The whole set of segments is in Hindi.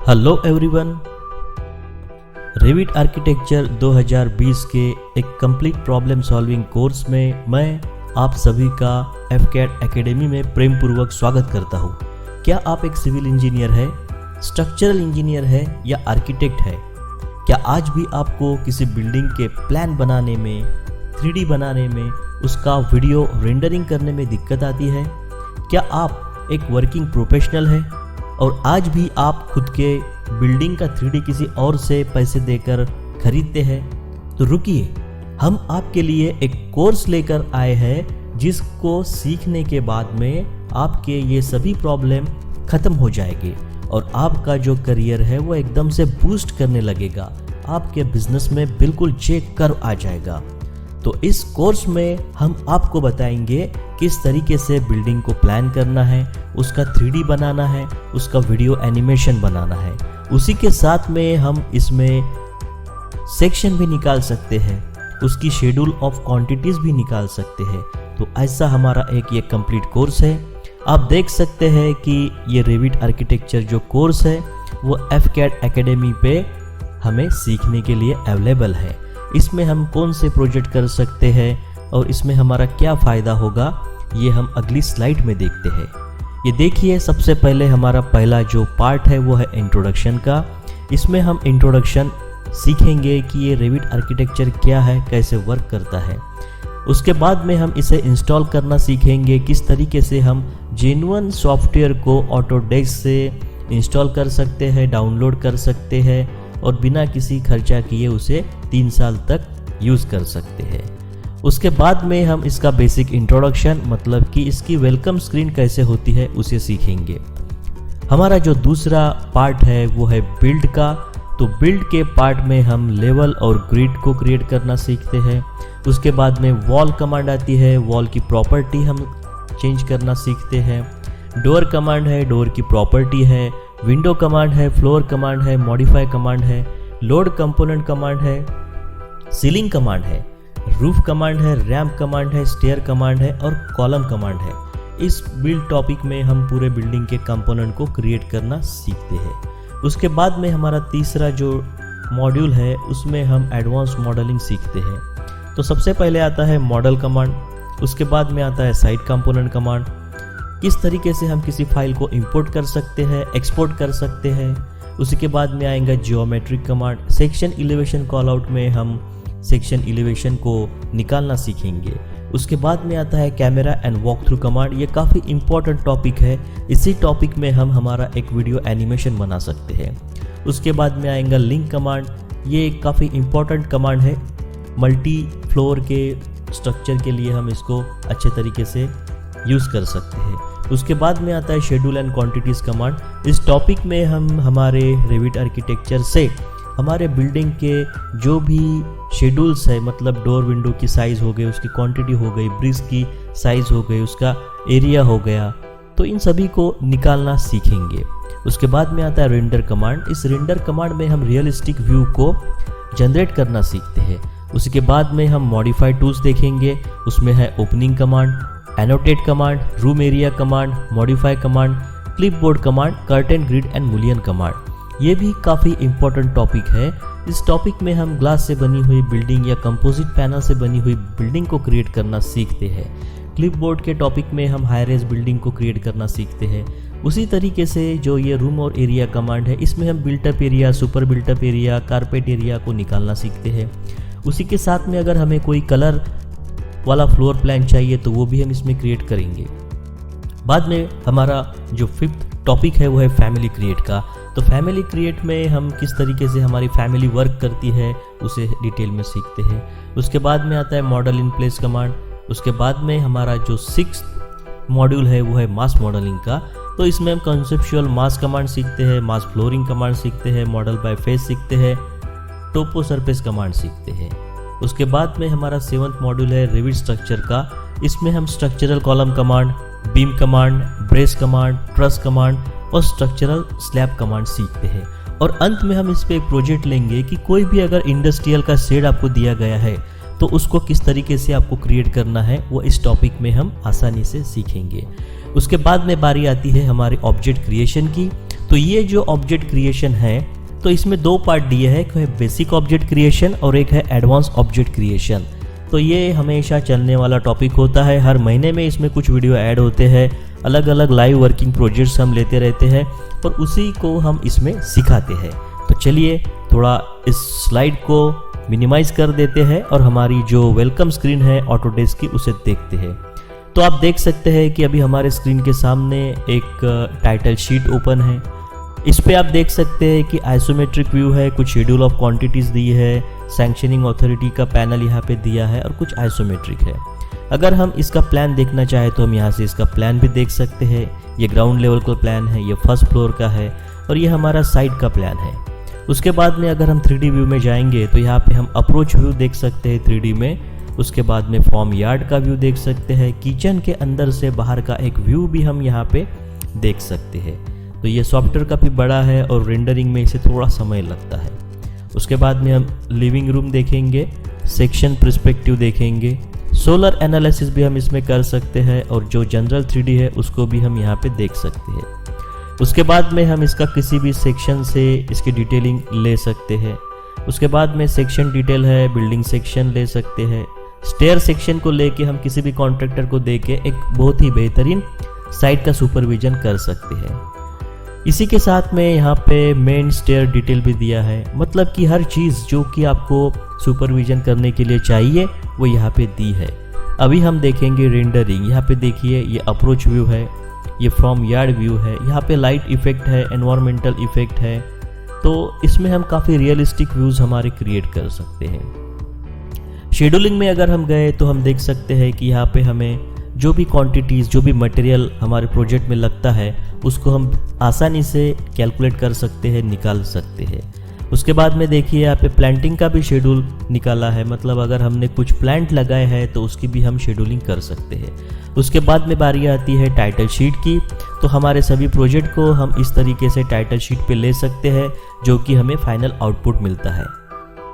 हेलो एवरीवन, रेविट आर्किटेक्चर 2020 के एक कंप्लीट प्रॉब्लम सॉल्विंग कोर्स में मैं आप सभी का एफकैट एकेडमी में प्रेम पूर्वक स्वागत करता हूँ। क्या आप एक सिविल इंजीनियर है, स्ट्रक्चरल इंजीनियर है या आर्किटेक्ट है? क्या आज भी आपको किसी बिल्डिंग के प्लान बनाने में, 3D बनाने में, उसका वीडियो रेंडरिंग करने में दिक्कत आती है? क्या आप एक वर्किंग प्रोफेशनल है और आज भी आप खुद के बिल्डिंग का 3D किसी और से पैसे देकर खरीदते हैं? तो रुकिए, हम आपके लिए एक कोर्स लेकर आए हैं जिसको सीखने के बाद में आपके ये सभी प्रॉब्लम खत्म हो जाएंगे और आपका जो करियर है वो एकदम से बूस्ट करने लगेगा, आपके बिजनेस में बिल्कुल चेक कर आ जाएगा। तो इस कोर्स में हम आपको बताएंगे किस तरीके से बिल्डिंग को प्लान करना है, उसका 3D बनाना है, उसका वीडियो एनिमेशन बनाना है। उसी के साथ में हम इसमें सेक्शन भी निकाल सकते हैं, उसकी शेड्यूल ऑफ क्वांटिटीज भी निकाल सकते हैं। तो ऐसा हमारा एक ये कंप्लीट कोर्स है। आप देख सकते हैं कि ये रेविट आर्किटेक्चर जो कोर्स है वो एफकैट एकेडमी पे हमें सीखने के लिए अवेलेबल है। इसमें हम कौन से प्रोजेक्ट कर सकते हैं और इसमें हमारा क्या फ़ायदा होगा, ये हम अगली स्लाइड में देखते हैं। ये देखिए, सबसे पहले हमारा पहला जो पार्ट है वो है इंट्रोडक्शन का। इसमें हम इंट्रोडक्शन सीखेंगे कि ये रेविट आर्किटेक्चर क्या है, कैसे वर्क करता है। उसके बाद में हम इसे इंस्टॉल करना सीखेंगे, किस तरीके से हम जेन्युइन सॉफ्टवेयर को ऑटोडेस्क से इंस्टॉल कर सकते हैं, डाउनलोड कर सकते हैं और बिना किसी खर्चा किए उसे 3 साल तक यूज़ कर सकते हैं। उसके बाद में हम इसका बेसिक इंट्रोडक्शन, मतलब कि इसकी वेलकम स्क्रीन कैसे होती है, उसे सीखेंगे। हमारा जो दूसरा पार्ट है वो है बिल्ड का। तो बिल्ड के पार्ट में हम लेवल और ग्रिड को क्रिएट करना सीखते हैं। उसके बाद में वॉल कमांड आती है, वॉल की प्रॉपर्टी हम चेंज करना सीखते हैं। डोर कमांड है, डोर की प्रॉपर्टी है। विंडो कमांड है, फ्लोर कमांड है, मॉडिफाई कमांड है, लोड कंपोनेंट कमांड है, सीलिंग कमांड है, रूफ कमांड है, रैम्प कमांड है, स्टेयर कमांड है और कॉलम कमांड है। इस बिल्ड टॉपिक में हम पूरे बिल्डिंग के कंपोनेंट को क्रिएट करना सीखते हैं। उसके बाद में हमारा तीसरा जो मॉड्यूल है उसमें हम एडवांस मॉडलिंग सीखते हैं। तो सबसे पहले आता है मॉडल कमांड, उसके बाद में आता है साइड कंपोनेंट कमांड। किस तरीके से हम किसी फाइल को इंपोर्ट कर सकते हैं, एक्सपोर्ट कर सकते हैं। उसी के बाद में आएगा geometric command. Section elevation call out में हम सेक्शन एलिवेशन को निकालना सीखेंगे। उसके बाद में आता है camera and walk through command. ये काफ़ी इंपॉर्टेंट टॉपिक है, इसी टॉपिक में हम हमारा एक वीडियो एनिमेशन बना सकते हैं। उसके बाद में आएगा लिंक कमांड। ये काफ़ी इंपॉर्टेंट कमांड है, मल्टी फ्लोर के स्ट्रक्चर के लिए हम इसको अच्छे तरीके से यूज़ कर सकते हैं। उसके बाद में आता है शेड्यूल एंड क्वांटिटीज कमांड। इस टॉपिक में हम हमारे रेविट आर्किटेक्चर से हमारे बिल्डिंग के जो भी शेड्यूल्स है, मतलब डोर विंडो की साइज़ हो गई, उसकी क्वांटिटी हो गई, ब्रिक्स की साइज़ हो गई, उसका एरिया हो गया, तो इन सभी को निकालना सीखेंगे। उसके बाद में आता है रेंडर कमांड। इस रेंडर कमांड में हम रियलिस्टिक व्यू को जनरेट करना सीखते हैं। उसके बाद में हम मॉडिफाई टूल्स देखेंगे। उसमें है opening command, annotate command, room area command, modify command, clipboard command, curtain grid and mullion command. ये भी काफ़ी इंपॉर्टेंट टॉपिक है। इस टॉपिक में हम ग्लास से बनी हुई बिल्डिंग या कंपोजिट पैनल से बनी हुई बिल्डिंग को क्रिएट करना सीखते हैं। क्लिपबोर्ड के टॉपिक में हम हाई रेज बिल्डिंग को क्रिएट करना सीखते हैं। उसी तरीके से जो ये रूम और एरिया कमांड है, इसमें हम built up area, super built up area, carpet area को निकालना सीखते हैं। उसी के साथ में अगर हमें कोई कलर वाला फ्लोर प्लान चाहिए तो वो भी हम इसमें क्रिएट करेंगे। बाद में हमारा जो 5th टॉपिक है वो है फैमिली क्रिएट का। तो फैमिली क्रिएट में हम किस तरीके से हमारी फैमिली वर्क करती है उसे डिटेल में सीखते हैं। उसके बाद में आता है मॉडल इन प्लेस कमांड। उसके बाद में हमारा जो 6th मॉड्यूल है वो है मास मॉडलिंग का। तो इसमें हम कंसेप्चुअल मास कमांड सीखते हैं, मास फ्लोरिंग कमांड सीखते हैं, मॉडल बाय फेस सीखते हैं, टोपो सरफेस कमांड सीखते हैं। उसके बाद में हमारा 7th मॉड्यूल है रेविट स्ट्रक्चर का। इसमें हम structural column command, beam command, brace command, truss command और स्ट्रक्चरल स्लैब कमांड सीखते हैं। और अंत में हम इस पे एक प्रोजेक्ट लेंगे कि कोई भी अगर इंडस्ट्रियल का शेड आपको दिया गया है तो उसको किस तरीके से आपको क्रिएट करना है, वो इस टॉपिक में हम आसानी से सीखेंगे। उसके बाद में बारी आती है हमारे ऑब्जेक्ट क्रिएशन की। तो ये जो ऑब्जेक्ट क्रिएशन है तो इसमें दो पार्ट दिए हैं, एक है बेसिक ऑब्जेक्ट क्रिएशन और एक है एडवांस ऑब्जेक्ट क्रिएशन। तो ये हमेशा चलने वाला टॉपिक होता है, हर महीने में इसमें कुछ वीडियो ऐड होते हैं, अलग अलग लाइव वर्किंग प्रोजेक्ट्स हम लेते रहते हैं और उसी को हम इसमें सिखाते हैं। तो चलिए थोड़ा इस स्लाइड को मिनिमाइज कर देते हैं और हमारी जो वेलकम स्क्रीन है ऑटोडेस्क की उसे देखते हैं। तो आप देख सकते हैं कि अभी हमारे स्क्रीन के सामने एक टाइटल शीट ओपन है। इस पे आप देख सकते हैं कि आइसोमेट्रिक व्यू है, कुछ शेड्यूल ऑफ क्वांटिटीज दी है, सैंक्शनिंग अथॉरिटी का पैनल यहाँ पे दिया है और कुछ आइसोमेट्रिक है। अगर हम इसका प्लान देखना चाहे तो हम यहाँ से इसका प्लान भी देख सकते हैं। ये ग्राउंड लेवल का प्लान है, ये फर्स्ट फ्लोर का है और ये हमारा साइड का प्लान है। उसके बाद में अगर हम 3D व्यू में जाएंगे तो यहाँ पे हम अप्रोच व्यू देख सकते हैं 3D में। उसके बाद में फॉर्म यार्ड का व्यू देख सकते हैं, किचन के अंदर से बाहर का एक व्यू भी हम यहाँ पे देख सकते हैं। तो ये सॉफ्टवेयर काफ़ी बड़ा है और रेंडरिंग में इसे थोड़ा समय लगता है। उसके बाद में हम लिविंग रूम देखेंगे, सेक्शन पर्सपेक्टिव देखेंगे, सोलर एनालिसिस भी हम इसमें कर सकते हैं और जो जनरल 3D है उसको भी हम यहाँ पे देख सकते हैं। उसके बाद में हम इसका किसी भी सेक्शन से इसकी डिटेलिंग ले सकते हैं। उसके बाद में सेक्शन डिटेल है, बिल्डिंग सेक्शन ले सकते हैं। स्टेयर सेक्शन को लेके हम किसी भी कॉन्ट्रैक्टर को देके एक बहुत ही बेहतरीन साइट का सुपरविजन कर सकते हैं। इसी के साथ में यहाँ पे मेन स्टेयर डिटेल भी दिया है, मतलब कि हर चीज़ जो कि आपको सुपरविजन करने के लिए चाहिए वो यहाँ पे दी है। अभी हम देखेंगे रेंडरिंग। यहाँ पे देखिए ये अप्रोच व्यू है, ये फ्रॉम यार्ड व्यू है, यहाँ पे लाइट इफेक्ट है, एनवायरमेंटल इफेक्ट है। तो इसमें हम काफ़ी रियलिस्टिक व्यूज़ हमारे क्रिएट कर सकते हैं। शेड्यूलिंग में अगर हम गए तो हम देख सकते हैं कि यहाँ पे हमें जो भी क्वांटिटीज़, जो भी मटेरियल हमारे प्रोजेक्ट में लगता है उसको हम आसानी से कैलकुलेट कर सकते हैं, निकाल सकते हैं। उसके बाद में देखिए यहाँ पे प्लांटिंग का भी शेड्यूल निकाला है, मतलब अगर हमने कुछ प्लांट लगाए हैं तो उसकी भी हम शेड्यूलिंग कर सकते हैं। उसके बाद में बारी आती है टाइटल शीट की। तो हमारे सभी प्रोजेक्ट को हम इस तरीके से टाइटल शीट पे ले सकते हैं जो कि हमें फाइनल आउटपुट मिलता है।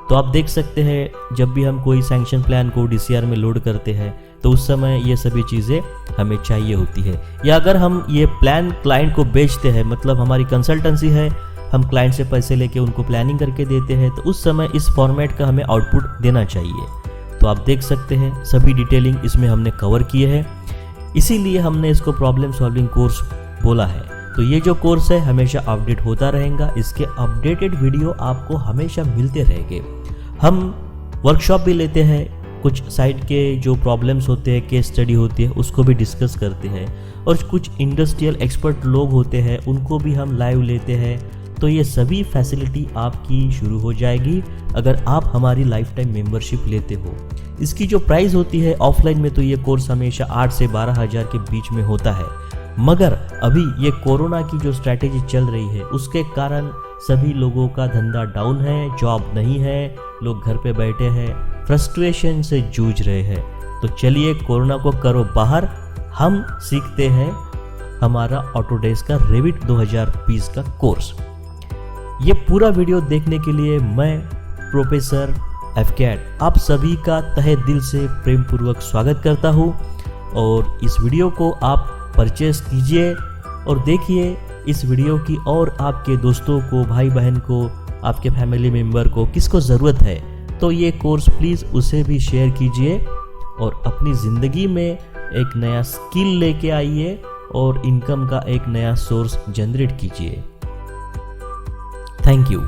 तो आप देख सकते हैं जब भी हम कोई सैंक्शन प्लान को DCR में लोड करते हैं तो उस समय ये सभी चीज़ें हमें चाहिए होती है। या अगर हम ये प्लान क्लाइंट को बेचते हैं, मतलब हमारी कंसल्टेंसी है, हम क्लाइंट से पैसे लेके उनको प्लानिंग करके देते हैं, तो उस समय इस फॉर्मेट का हमें आउटपुट देना चाहिए। तो आप देख सकते हैं सभी डिटेलिंग इसमें हमने कवर किए हैं, इसीलिए हमने इसको प्रॉब्लम सॉल्विंग कोर्स बोला है। तो ये जो कोर्स है हमेशा अपडेट होता रहेगा, इसके अपडेटेड वीडियो आपको हमेशा मिलते रहेंगे। हम वर्कशॉप भी लेते हैं, कुछ साइट के जो प्रॉब्लम्स होते हैं, केस स्टडी होती है, उसको भी डिस्कस करते हैं और कुछ इंडस्ट्रियल एक्सपर्ट लोग होते हैं उनको भी हम लाइव लेते हैं। तो ये सभी फैसिलिटी आपकी शुरू हो जाएगी अगर आप हमारी लाइफ टाइम मेंबरशिप लेते हो। इसकी जो प्राइस होती है ऑफलाइन में तो ये कोर्स हमेशा 8 से 12 हज़ार के बीच में होता है, मगर अभी ये कोरोना की जो स्ट्रैटेजी चल रही है उसके कारण सभी लोगों का धंधा डाउन है, जॉब नहीं है, लोग घर पे बैठे हैं, फ्रस्ट्रेशन से जूझ रहे हैं। तो चलिए कोरोना को करो बाहर, हम सीखते हैं हमारा ऑटोडेस्क का रेविट 2020 का कोर्स। ये पूरा वीडियो देखने के लिए मैं प्रोफेसर FCAT आप सभी का तहे दिल से प्रेम पूर्वक स्वागत करता हूँ। और इस वीडियो को आप परचेस कीजिए और देखिए इस वीडियो की, और आपके दोस्तों को, भाई बहन को, आपके फैमिली मेम्बर को किसको ज़रूरत है तो ये कोर्स प्लीज़ उसे भी शेयर कीजिए और अपनी ज़िंदगी में एक नया स्किल लेके आइए और इनकम का एक नया सोर्स जनरेट कीजिए। Thank you.